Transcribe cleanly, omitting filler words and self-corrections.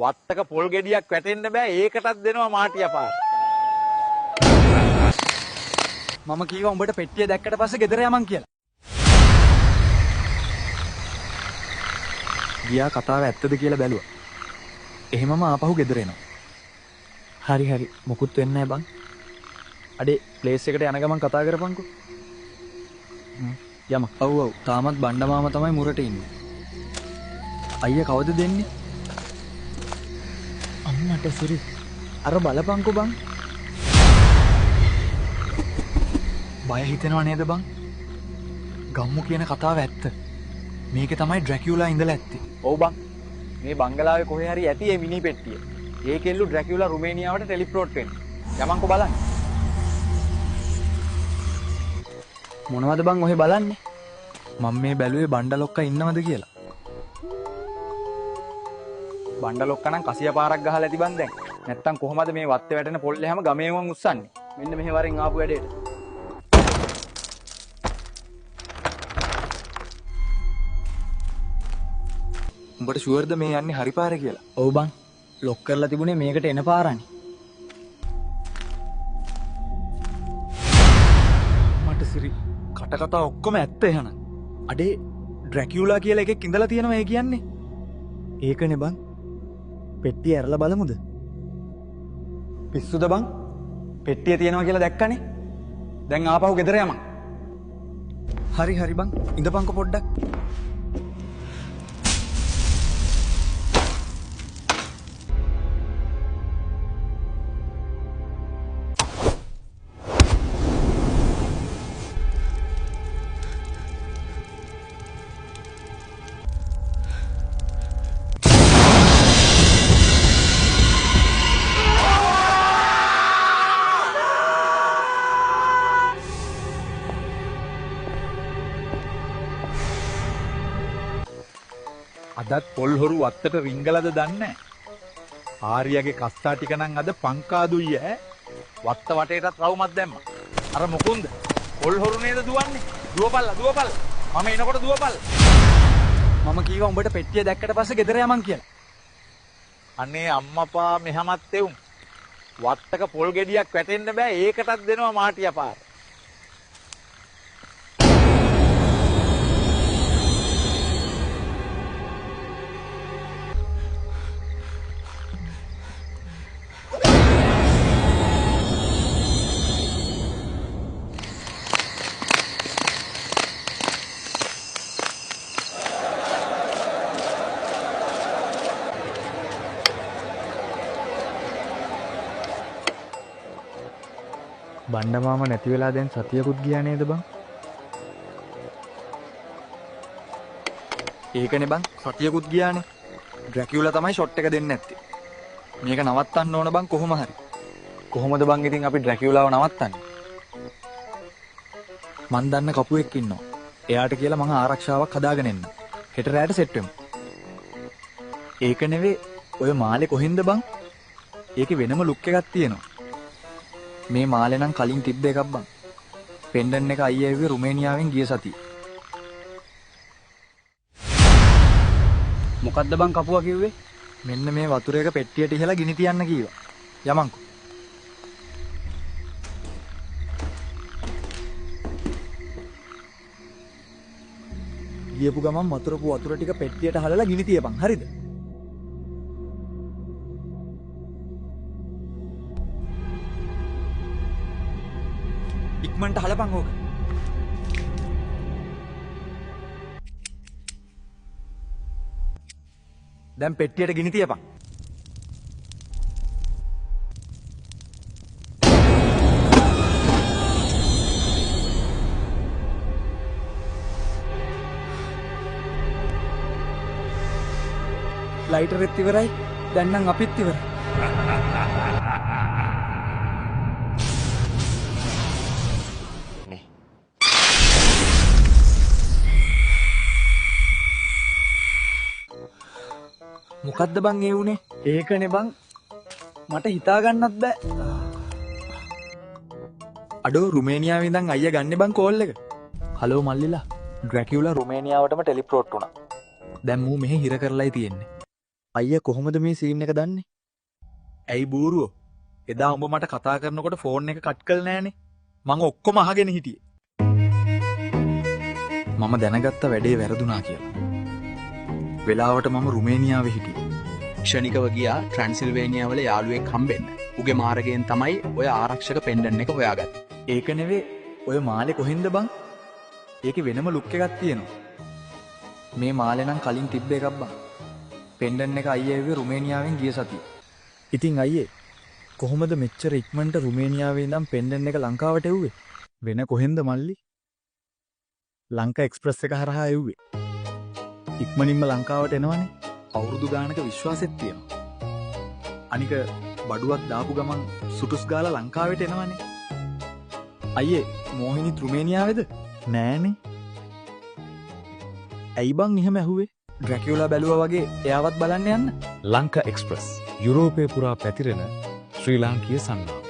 වත්තක පොල් ගෙඩියක් වැටෙන්න බෑ ඒකටත් දෙනවා මාටියා පාර. මම කීවා උඹට පෙට්ටිය දැක්කට පස්සේ ගෙදර යමන් කියලා. ගියා කතාව ඇත්තද කියලා බැලුවා. එහෙමම ආපහු ගෙදර එනවා. හරි මොකුත් වෙන්නේ නැහැ බං. අඩේ ප්ලේස් එකට යන ගමන් කතා කරපන්කෝ. යම. ඔව් තාමත් බණ්ඩ මාමා තමයි මුරට ඉන්නේ. අයියා කවද දෙන්නේ? අම්මට සිරි. අර බලපන්කෝ බං. බය හිතෙනව නේද බං? ගම්මු කියන කතාව ඇත්ත. මේකේ තමයි ඩ්‍රැකියුලා ඉඳලා ඇත්තේ. ඔව් බං. මේ බංගලාවේ කොහේ හරි ඇති මේ මිනි පෙට්ටිය. ඒකෙල්ලු ඩ්‍රැකියුලා රුමේනියාවට ටෙලිප්‍රෝට් වෙන්නේ. යමන්කෝ බලන්න. මොනවද බං ඔහෙ බලන්නේ? මම මේ බැලුවේ බණ්ඩලොක්ක ඉන්නවද කියලා. බණ්ඩලොක්ක නම් කසිය පාරක් ගහලා ඇති බං දැන්. නැත්තම් කොහමද මේ වත්තේ වැටෙන පොල්ලේ හැම ගමේම උස්සන්නේ? මෙන්න මෙහෙ වරෙන් ආපු වැඩේට. උඹට ෂුවර්ද මේ යන්නේ හරි පාරේ කියලා? ඔව් බං. ලොක් කරලා තිබුණේ මේකට එන පාරනේ. මට සිරි කටකතා ඔක්කොම ඇත්ත එහෙනම්. අඩේ ඩ්‍රැකියුලා කියලා එකෙක් ඉඳලා තියෙනවා ඒ කියන්නේ. ඒකනේ බං. පෙට්ටිය ඇරලා බලමුද? පිස්සුද බං? පෙට්ටිය තියෙනවා කියලා දැක්කනේ. දැන් ආපහු ගෙදර යමන්. හරි බං. ඉඳපන්කො පොඩ්ඩක්. අදත් පොල් හොරු වත්තට රිංගලද දන්නේ. ආර්යගේ කස්සා ටික නම් අද පංකාදුයි ඈ. වත්ත වටේටත් රවුමක් දැම්මා. අර මොකුන්ද? පොල් හොරු නේද දුවන්නේ? දුවපල්ලා. මම එනකොට දුවපල්ලා. මම කීවා උඹට පෙට්ටිය දැක්කට පස්සේ ගෙදර යමන් කියලා. අනේ අම්මපා මෙහමත් එවුම්. වත්තක පොල් ගෙඩියක් වැටෙන්න බෑ ඒකටත් දෙනවා මාටියා පාර. බණ්ඩ මාමා නැති වෙලා දැන් සතියකුත් ගියා නේද බං? ඒකනේ බං සතියකුත් ගියානේ. ඩ්‍රැකියුලා තමයි ෂොට් එක දෙන්නේ නැත්තේ. මේක නවත්තන්න ඕන බං කොහොම හරි. කොහොමද බං ඉතින් අපි ඩ්‍රැකියුලාව නවත්තන්නේ? මන් දන්න කපුවෙක් ඉන්නවා. එයාට කියලා මම ආරක්ෂාවක් හදාගෙන එන්න. හෙට රැයට සෙට් වෙමු. ඒක නෙවෙයි ඔය මාලේ කොහෙන්ද බං? ඒකේ වෙනම ලුක් එකක් තියෙනවා. මේ මාලේ නම් කලින් තිබ්බ එකක් බං. පෙන්ඩන් එක අයියා එව්වේ රුමේනියාවෙන් ගිය සතියේ. මොකද්ද බං කපුවා කිව්වේ? මෙන්න මේ වතුරේක පෙට්ටියට ඉහලා ගිනි තියන්න කීවා. යමන්කෝ. ගියපු ගමන් වතුර ටික පෙට්ටියට හලලා ගිනි තියපන්. හරිද? ඉක්මනට හලපන් ඕක. දැන් පෙට්ටියට ගිනි තියපන්. ලයිටරෙත් ඉවරයි. දැන් නම් අපිත් ඉවරයි. මොකද්ද බං ඒ උනේ? ඒකනේ බං මට හිතා ගන්නත් බෑ. අඩෝ රුමේනියාවේ ඉඳන් අයියා ගන්නේ බං කෝල් එක. හලෝ මල්ලිලා. ඩ්‍රැකියුලා රුමේනියාවටම ටෙලිප්‍රෝට් වුණා. දැන් මූ මෙහෙ හිර කරලායි තියෙන්නේ. අයියා කොහොමද මේ සීන් එක දන්නේ? ඇයි බූරුවෝ? එදා උඹ මට කතා කරනකොට ෆෝන් එක කට් කළේ නෑනේ. මං ඔක්කොම අහගෙන හිටියේ. මම දැනගත්ත වැඩේ වැරදුනා කියලා. වෙලාවට මම රුමේනියාවේ හිටියේ. ක්ෂණිකව ගියා ට්‍රැන්සිල්වේනියා වල යාළුවෙක් හම්බෙන්න. උගේ මාර්ගයෙන් තමයි ඔය ආරක්ෂක පෙන්ඩන්ට් එක හොයාගත්තේ. ඒක නෙවෙයි ඔය මාලේ කොහෙන්ද බං? ඒකේ වෙනම ලුක් එකක් තියෙනවා. මේ මාලේ නම් කලින් තිබ්බ එකක් බං. පෙන්ඩන්ට් එක අයියා එව්වේ රුමේනියාවෙන් ගිය සතියේ. ඉතින් අයියේ කොහොමද මෙච්චර ඉක්මනට රුමේනියාවේ ඉඳන් පෙන්ඩන්ට් එක ලංකාවට එව්වේ? වෙන කොහෙන්ද මල්ලි? ලංකා එක්ස්ප්‍රස් එක හරහා එව්වේ. ඉක්මනින්ම ලංකාවට එනවනේ. අවුරුදු ගානක විශ්වාසෙත් තියෙනවා. අනික බඩුවක් දාපු ගමන් සුටුස් ගාලා ලංකාවට එනවනේ. අයියේ මොහිනිත් රුමේනියාවේද? නෑනේ. ඇයි බං එහෙම ඇහුවේ? ඩ්‍රැකියුලා බැලුවා වගේ එයාවත් බලන්න යන්න. ලංකා එක්ස්ප්‍රස් යුරෝපය පුරා පැතිරෙන ශ්‍රී ලාංකීය සන්නාව.